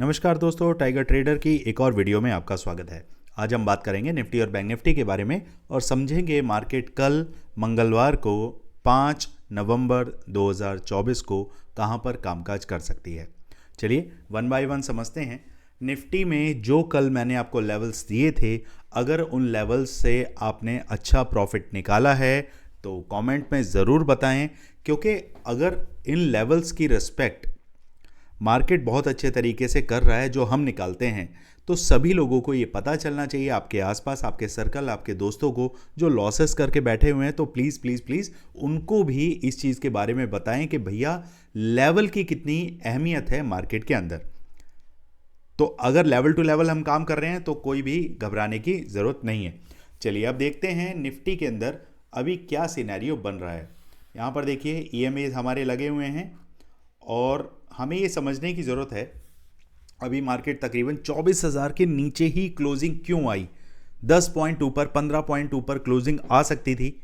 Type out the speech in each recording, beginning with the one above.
नमस्कार दोस्तों, tiger trader की एक और वीडियो में आपका स्वागत है। आज हम बात करेंगे निफ्टी और बैंक निफ्टी के बारे में और समझेंगे मार्केट कल मंगलवार को 5 नवंबर 2024 को कहां पर कामकाज कर सकती है। चलिए वन बाय वन समझते हैं। निफ्टी में जो कल मैंने आपको लेवल्स दिए थे, अगर उन लेवल्स से आपने अच्छा प्रॉफिट निकाला है तो कमेंट में ज़रूर बताएं, क्योंकि अगर इन लेवल्स की रिस्पेक्ट मार्केट बहुत अच्छे तरीके से कर रहा है जो हम निकालते हैं, तो सभी लोगों को ये पता चलना चाहिए, आपके आसपास, आपके सर्कल, आपके दोस्तों को जो लॉसेस करके बैठे हुए हैं, तो प्लीज़ प्लीज़ प्लीज़ उनको भी इस चीज़ के बारे में बताएं कि भैया लेवल की कितनी अहमियत है मार्केट के अंदर। तो अगर लेवल टू लेवल हम काम कर रहे हैं तो कोई भी घबराने की ज़रूरत नहीं है। चलिए अब देखते हैं निफ्टी के अंदर अभी क्या सिनेरियो बन रहा है। यहाँ पर देखिए ईएमए हमारे लगे हुए हैं और हमें ये समझने की ज़रूरत है अभी मार्केट तकरीबन 24,000 के नीचे ही क्लोजिंग क्यों आई। 10 पॉइंट ऊपर, 15 पॉइंट ऊपर क्लोजिंग आ सकती थी,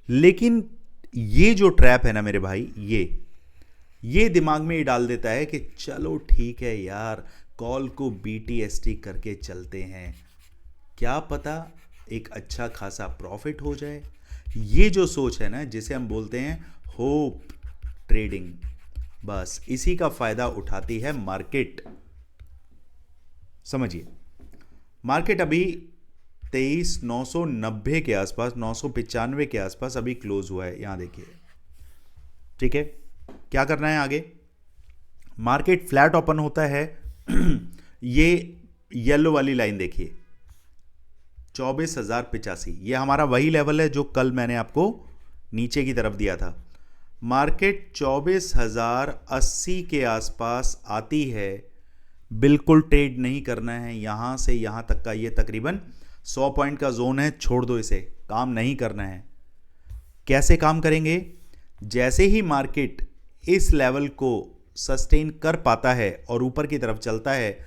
लेकिन ये जो ट्रैप है ना मेरे भाई, ये दिमाग में ये डाल देता है कि चलो ठीक है यार, कॉल को बीटीएसटी करके चलते हैं, क्या पता एक अच्छा खासा प्रॉफिट हो जाए। ये जो सोच है ना, जिसे हम बोलते हैं होप ट्रेडिंग, बस इसी का फायदा उठाती है मार्केट। समझिए मार्केट अभी 23,990 के आसपास, 995 के आसपास अभी क्लोज हुआ है, यहां देखिए। ठीक है, क्या करना है आगे। मार्केट फ्लैट ओपन होता है ये येलो वाली लाइन देखिए 24,085, ये हमारा वही लेवल है जो कल मैंने आपको नीचे की तरफ दिया था। मार्केट 24,080 के आसपास आती है, बिल्कुल ट्रेड नहीं करना है। यहां से यहां तक का ये तकरीबन 100 पॉइंट का जोन है, छोड़ दो इसे, काम नहीं करना है। कैसे काम करेंगे? जैसे ही मार्केट इस लेवल को सस्टेन कर पाता है और ऊपर की तरफ चलता है,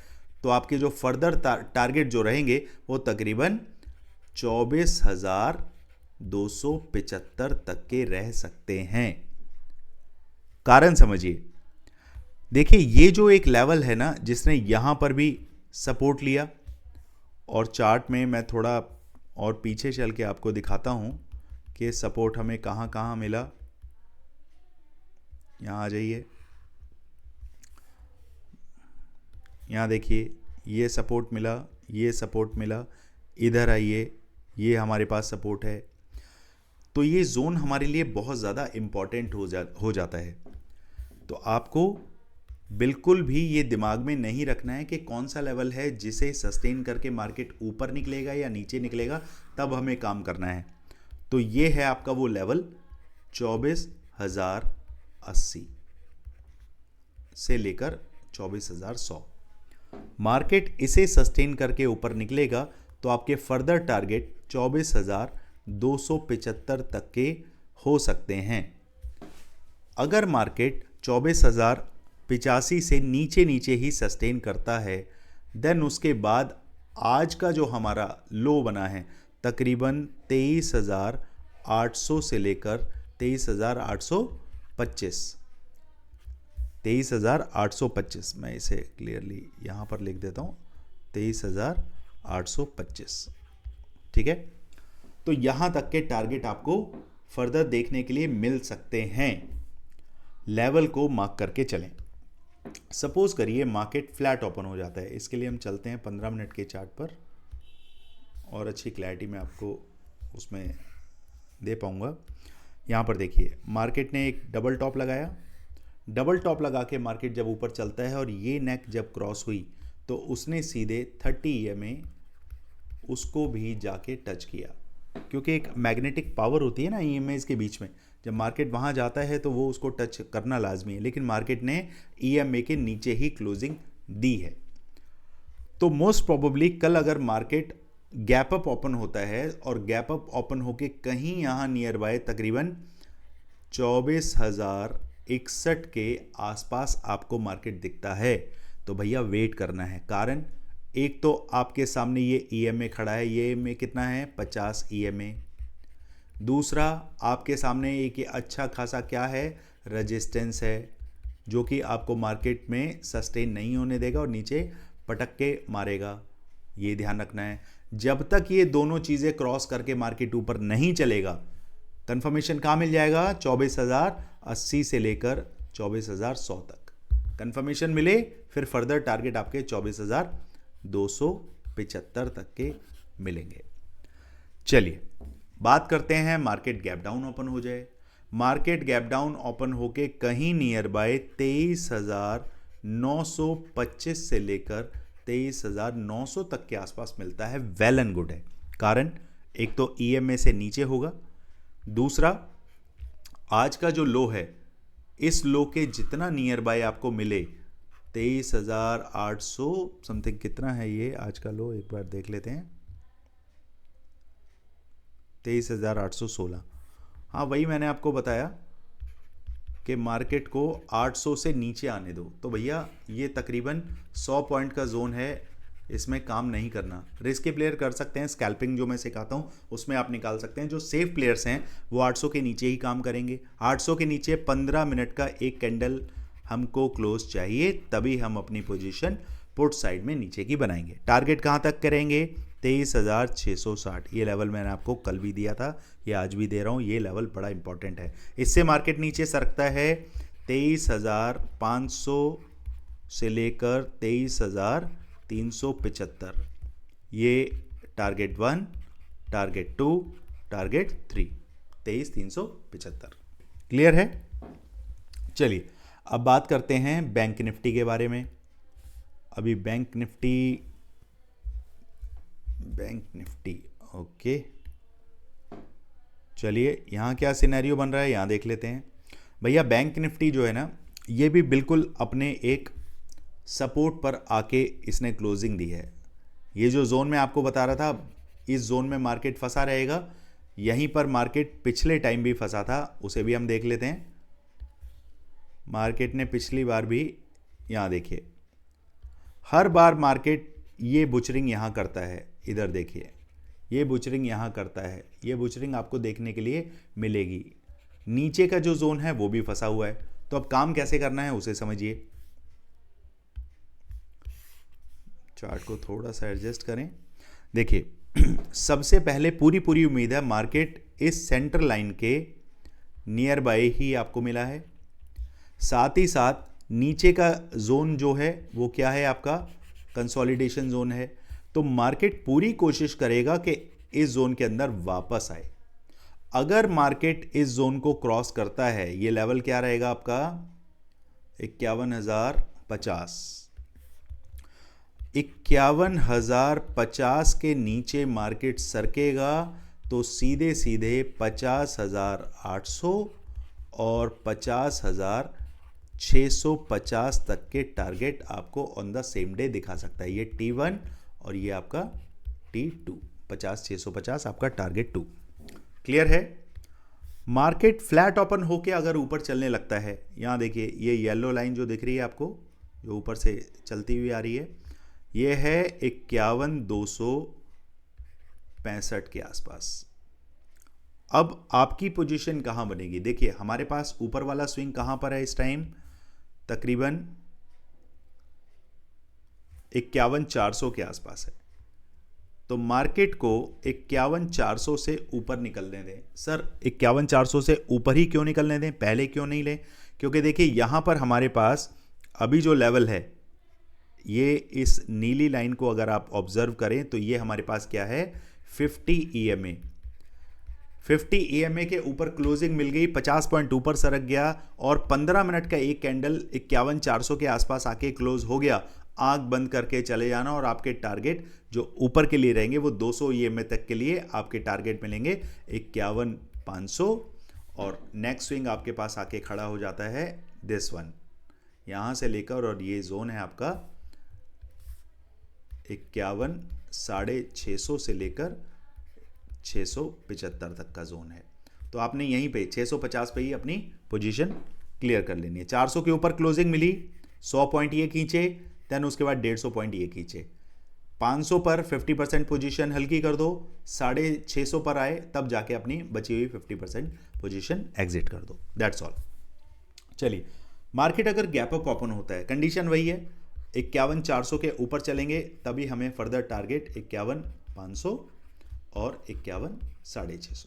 तो आपके जो फर्दर टारगेट जो रहेंगे वो तकरीबन 24,275 तक के रह सकते हैं। कारण समझिए, देखिए ये जो एक लेवल है ना, जिसने यहां पर भी सपोर्ट लिया, और चार्ट में मैं थोड़ा और पीछे चल के आपको दिखाता हूं कि सपोर्ट हमें कहां कहां मिला। यहां आ जाइए, यहाँ देखिए ये सपोर्ट मिला, ये सपोर्ट मिला, इधर आइए, ये हमारे पास सपोर्ट है। तो ये जोन हमारे लिए बहुत ज़्यादा इम्पॉर्टेंट हो जाता है। तो आपको बिल्कुल भी ये दिमाग में नहीं रखना है कि कौन सा लेवल है जिसे सस्टेन करके मार्केट ऊपर निकलेगा या नीचे निकलेगा, तब हमें काम करना है। तो ये है आपका वो लेवल 24,080 से लेकर 24,100। मार्केट इसे सस्टेन करके ऊपर निकलेगा तो आपके फर्दर टारगेट 24,275 तक के हो सकते हैं। अगर मार्केट 24,085 से नीचे नीचे ही सस्टेन करता है, देन उसके बाद आज का जो हमारा लो बना है तकरीबन 23,800 से लेकर 23,825, मैं इसे क्लियरली यहाँ पर लिख देता हूँ, 23,825। ठीक है, तो यहाँ तक के टारगेट आपको फर्दर देखने के लिए मिल सकते हैं। लेवल को मार्क करके चलें। सपोज करिए मार्केट फ्लैट ओपन हो जाता है, इसके लिए हम चलते हैं 15 मिनट के चार्ट पर और अच्छी क्लैरिटी में आपको उसमें दे पाऊँगा। यहाँ पर देखिए मार्केट ने एक डबल टॉप लगाया, डबल टॉप लगा के मार्केट जब ऊपर चलता है और ये नेक जब क्रॉस हुई तो उसने सीधे 30 ईएमए उसको भी जाके टच किया, क्योंकि एक मैग्नेटिक पावर होती है ना ईएमएस के बीच में, जब मार्केट वहाँ जाता है तो वो उसको टच करना लाजमी है, लेकिन मार्केट ने ईएमए के नीचे ही क्लोजिंग दी है। तो मोस्ट प्रोबेबली कल अगर मार्केट गैप अप ओपन होता है और गैप अप ओपन होके कहीं यहाँ नियर बाय तकरीबन 24,061 के आसपास आपको मार्केट दिखता है, तो भैया वेट करना है। कारण एक तो आपके सामने ये ईएमए खड़ा है, ये ईएमए कितना है 50 ईएमए। दूसरा आपके सामने एक अच्छा खासा क्या है, रेजिस्टेंस है। जो कि आपको मार्केट में सस्टेन नहीं होने देगा और नीचे पटक के मारेगा। ये ध्यान रखना है। जब तक ये दोनों चीज़ें क्रॉस करके मार्केट ऊपर नहीं चलेगा, कंफर्मेशन कहाँ मिल जाएगा? 24,080 से लेकर 24,100 तक कंफर्मेशन मिले, फिर फर्दर टारगेट आपके 24,275 तक के मिलेंगे। चलिए बात करते हैं मार्केट गैप डाउन ओपन हो जाए। मार्केट गैप डाउन ओपन होके कहीं नियर बाय 23,925 से लेकर 23,900 तक के आसपास मिलता है, वेल एंड गुड है। कारण एक तो ईएमए से नीचे होगा, दूसरा आज का जो लो है, इस लो के जितना नियर बाय आपको मिले 23,800 समथिंग, कितना है ये आज का लो एक बार देख लेते हैं, 23,816। हाँ वही मैंने आपको बताया कि मार्केट को 800 से नीचे आने दो। तो भैया ये तकरीबन 100 पॉइंट का जोन है, इसमें काम नहीं करना। रिस्की प्लेयर कर सकते हैं, स्कैल्पिंग जो मैं सिखाता हूँ उसमें आप निकाल सकते हैं। जो सेफ प्लेयर्स हैं वो 800 के नीचे ही काम करेंगे। 800 के नीचे 15 मिनट का एक कैंडल हमको क्लोज चाहिए, तभी हम अपनी पोजीशन पुट साइड में नीचे की बनाएंगे। टारगेट कहाँ तक करेंगे? 23,660। ये लेवल मैंने आपको कल भी दिया था, ये आज भी दे रहा हूँ। ये लेवल बड़ा इंपॉर्टेंट है। इससे मार्केट नीचे सरकता है 23,500 से लेकर 23,375। ये टारगेट 1, टारगेट 2, टारगेट 3, 23,375। क्लियर है? चलिए अब बात करते हैं बैंक निफ्टी के बारे में। अभी बैंक निफ्टी ओके, चलिए यहाँ क्या सिनेरियो बन रहा है यहाँ देख लेते हैं। भैया बैंक निफ्टी जो है ना, ये भी बिल्कुल अपने एक सपोर्ट पर आके इसने क्लोजिंग दी है। ये जो जोन में आपको बता रहा था, इस जोन में मार्केट फंसा रहेगा। यहीं पर मार्केट पिछले टाइम भी फंसा था, उसे भी हम देख लेते हैं। मार्केट ने पिछली बार भी, यहाँ देखिए, हर बार मार्केट ये बुचरिंग यहाँ करता है। इधर देखिए, ये बुचरिंग यहाँ करता है। ये बुचरिंग आपको देखने के लिए मिलेगी। नीचे का जो जोन है वो भी फंसा हुआ है। तो अब काम कैसे करना है उसे समझिए। चार्ट को थोड़ा सा एडजस्ट करें। देखिए सबसे पहले पूरी उम्मीद है मार्केट इस सेंटर लाइन के नियर बाय ही आपको मिला है। साथ ही साथ नीचे का जोन जो है वो क्या है? आपका कंसोलिडेशन जोन है। तो मार्केट पूरी कोशिश करेगा कि इस जोन के अंदर वापस आए। अगर मार्केट इस जोन को क्रॉस करता है, ये लेवल क्या रहेगा आपका? 51,050। 51,050 के नीचे मार्केट सरकेगा तो सीधे सीधे 50,800 और 50,650 तक के टारगेट आपको ऑन द सेम डे दिखा सकता है। ये T1 और ये आपका T2, 50,650 आपका टारगेट 2। क्लियर है? मार्केट फ्लैट ओपन होके अगर ऊपर चलने लगता है, यहाँ देखिए ये येलो लाइन जो दिख रही है आपको, जो ऊपर से चलती हुई आ रही है, ये है 51,265 के आसपास। अब आपकी पोजीशन कहाँ बनेगी? देखिए हमारे पास ऊपर वाला स्विंग कहाँ पर है इस टाइम? तकरीबन 51,400 के आसपास है। तो मार्केट को 51,400 से ऊपर निकलने दें। सर 51,400 से ऊपर ही क्यों निकलने दें, पहले क्यों नहीं लें? क्योंकि देखिए यहाँ पर हमारे पास अभी जो लेवल है, ये इस नीली लाइन को अगर आप ऑब्जर्व करें तो ये हमारे पास क्या है? 50 EMA। 50 EMA के ऊपर क्लोजिंग मिल गई, 50 पॉइंट ऊपर सरक गया और 15 मिनट का एक कैंडल 51,400 के आसपास आके क्लोज हो गया। आंख बंद करके चले जाना और आपके टारगेट जो ऊपर के लिए रहेंगे वो 200 EMA तक के लिए आपके टारगेट मिलेंगे 51,500। और नेक्स्ट स्विंग आपके पास आके खड़ा हो जाता है दिस वन, यहाँ से लेकर, और ये जोन है आपका 51,650 से लेकर 675 तक का जोन है। तो आपने यहीं पे 650 पे ही अपनी पोजीशन क्लियर कर लेनी है। 400 के ऊपर क्लोजिंग मिली, 100 पॉइंट ये खींचे, देन उसके बाद 150 पॉइंट ये खींचे। 500 पर 50% पोजीशन हल्की कर दो, 650 पर आए तब जाके अपनी बची हुई 50% पोजीशन एग्जिट कर दो। That's all. चलिए मार्केट अगर गैप अप ओपन होता है, कंडीशन वही है 51,400 के ऊपर चलेंगे तभी हमें फर्दर टारगेट 51,500 और 51,650।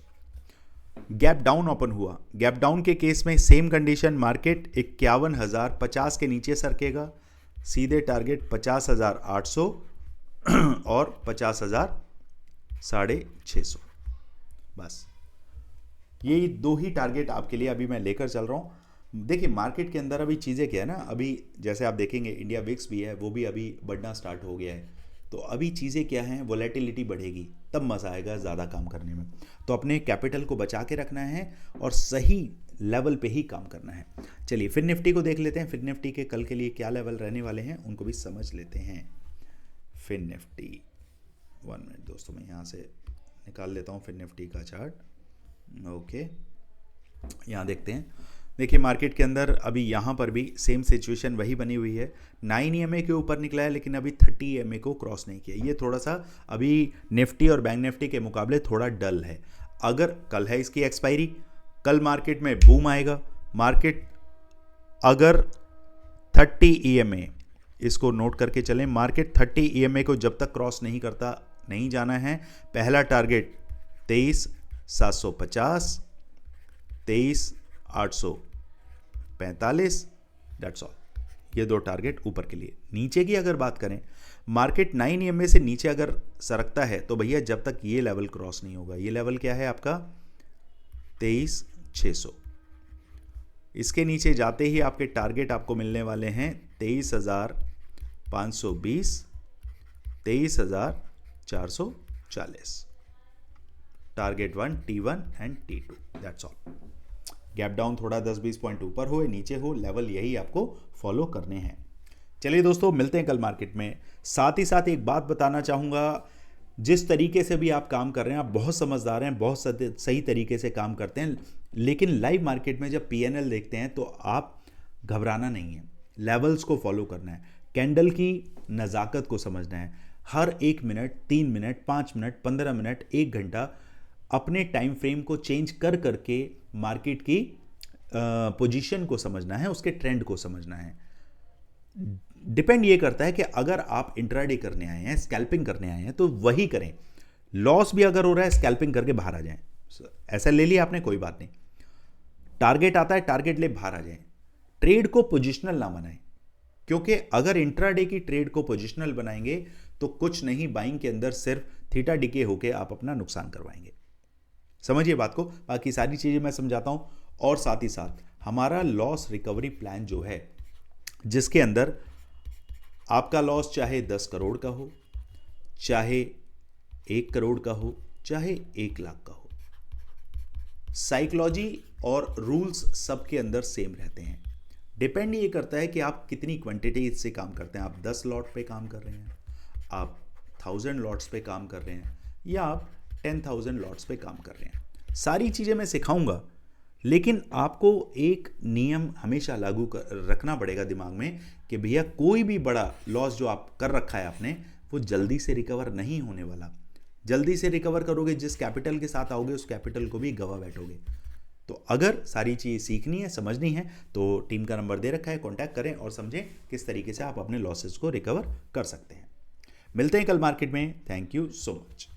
गैप डाउन ओपन हुआ, गैप डाउन के केस में सेम कंडीशन, मार्केट 51,050 के नीचे सरकेगा, सीधे टारगेट 50,800 और 50,650। बस यही दो ही टारगेट आपके लिए अभी मैं लेकर चल रहा हूँ। देखिए मार्केट के अंदर अभी चीज़ें क्या है ना, अभी जैसे आप देखेंगे इंडिया विक्स भी है, वो भी अभी बढ़ना स्टार्ट हो गया है। तो अभी चीज़ें क्या हैं, वोलेटिलिटी बढ़ेगी तब मज़ा आएगा ज़्यादा काम करने में। तो अपने कैपिटल को बचा के रखना है और सही लेवल पे ही काम करना है। चलिए फिर निफ्टी को देख लेते हैं, फिर निफ्टी के कल के लिए क्या लेवल रहने वाले हैं उनको भी समझ लेते हैं। फिर निफ्टी 1 मिनट दोस्तों, मैं यहाँ से निकाल लेता हूँ फिर निफ्टी का चार्ट। ओके, यहाँ देखते हैं। देखिए मार्केट के अंदर अभी यहाँ पर भी सेम सिचुएशन वही बनी हुई है। 9 EMA के ऊपर निकला है लेकिन अभी 30 EMA को क्रॉस नहीं किया। ये थोड़ा सा अभी निफ्टी और बैंक निफ्टी के मुकाबले थोड़ा डल है। अगर कल है इसकी एक्सपायरी, कल मार्केट में बूम आएगा। मार्केट अगर 30 EMA, इसको नोट करके चलें, मार्केट 30 EMA को जब तक क्रॉस नहीं करता नहीं जाना है। पहला टारगेट 23,750, 23,845, दैट्स ऑल। ये दो टारगेट ऊपर के लिए। नीचे की अगर बात करें, मार्केट 9 EMA से नीचे अगर सरकता है तो भैया जब तक ये लेवल क्रॉस नहीं होगा, ये लेवल क्या है आपका 23,600, इसके नीचे जाते ही आपके टारगेट आपको मिलने वाले हैं 23,520, 23,440। Target 1 T1 and T2, that's all. Gap down थोड़ा 10-20 पॉइंट ऊपर हो नीचे हो, लेवल यही आपको फॉलो करने हैं। चलिए दोस्तों मिलते हैं कल मार्केट में। साथ ही साथ एक बात बताना चाहूँगा, जिस तरीके से भी आप काम कर रहे हैं, आप बहुत समझदार हैं, बहुत सही तरीके से काम करते हैं, लेकिन लाइव मार्केट में जब PNL देखते हैं तो आप घबराना नहीं है, लेवल्स को फॉलो करना है, कैंडल की नज़ाकत को समझना है। हर 1 मिनट, 3 मिनट, 5 मिनट, 15 मिनट, 1 घंटा अपने टाइम फ्रेम को चेंज कर करके मार्केट की पोजीशन को समझना है, उसके ट्रेंड को समझना है। डिपेंड ये करता है कि अगर आप इंट्राडे करने आए हैं, स्कैल्पिंग करने आए हैं तो वही करें। लॉस भी अगर हो रहा है, स्कैल्पिंग करके बाहर आ जाएं। ऐसा ले लिया आपने, कोई बात नहीं। टारगेट आता है, टारगेट ले बाहर आ जाएं। ट्रेड को पोजिशनल ना बनाएं, क्योंकि अगर इंट्राडे की ट्रेड को पोजिशनल बनाएंगे तो कुछ नहीं, बाइंग के अंदर सिर्फ थीटा डिके होके आप अपना नुकसान करवाएंगे। समझिए बात को। बाकी सारी चीज़ें मैं समझाता हूँ। और साथ ही साथ हमारा लॉस रिकवरी प्लान जो है, जिसके अंदर आपका लॉस चाहे 10 करोड़ का हो, चाहे 1 करोड़ का हो, चाहे 1 लाख का हो, साइकोलॉजी और रूल्स सबके अंदर सेम रहते हैं। डिपेंड ये करता है कि आप कितनी क्वांटिटी इससे काम करते हैं। आप 10 लॉट पे काम कर रहे हैं, आप 1000 लॉट्स पे काम कर रहे हैं, या आप 10,000 लॉट्स पे काम कर रहे हैं। सारी चीज़ें मैं सिखाऊंगा, लेकिन आपको एक नियम हमेशा लागू रखना पड़ेगा दिमाग में कि भैया कोई भी बड़ा लॉस जो आप कर रखा है आपने, वो जल्दी से रिकवर नहीं होने वाला। जल्दी से रिकवर करोगे, जिस कैपिटल के साथ आओगे उस कैपिटल को भी गवा बैठोगे। तो अगर सारी चीज़ सीखनी है, समझनी है, तो टीम का नंबर दे रखा है, कॉन्टैक्ट करें और समझें किस तरीके से आप अपने लॉसेस को रिकवर कर सकते हैं। मिलते हैं कल मार्केट में। Thank you so much.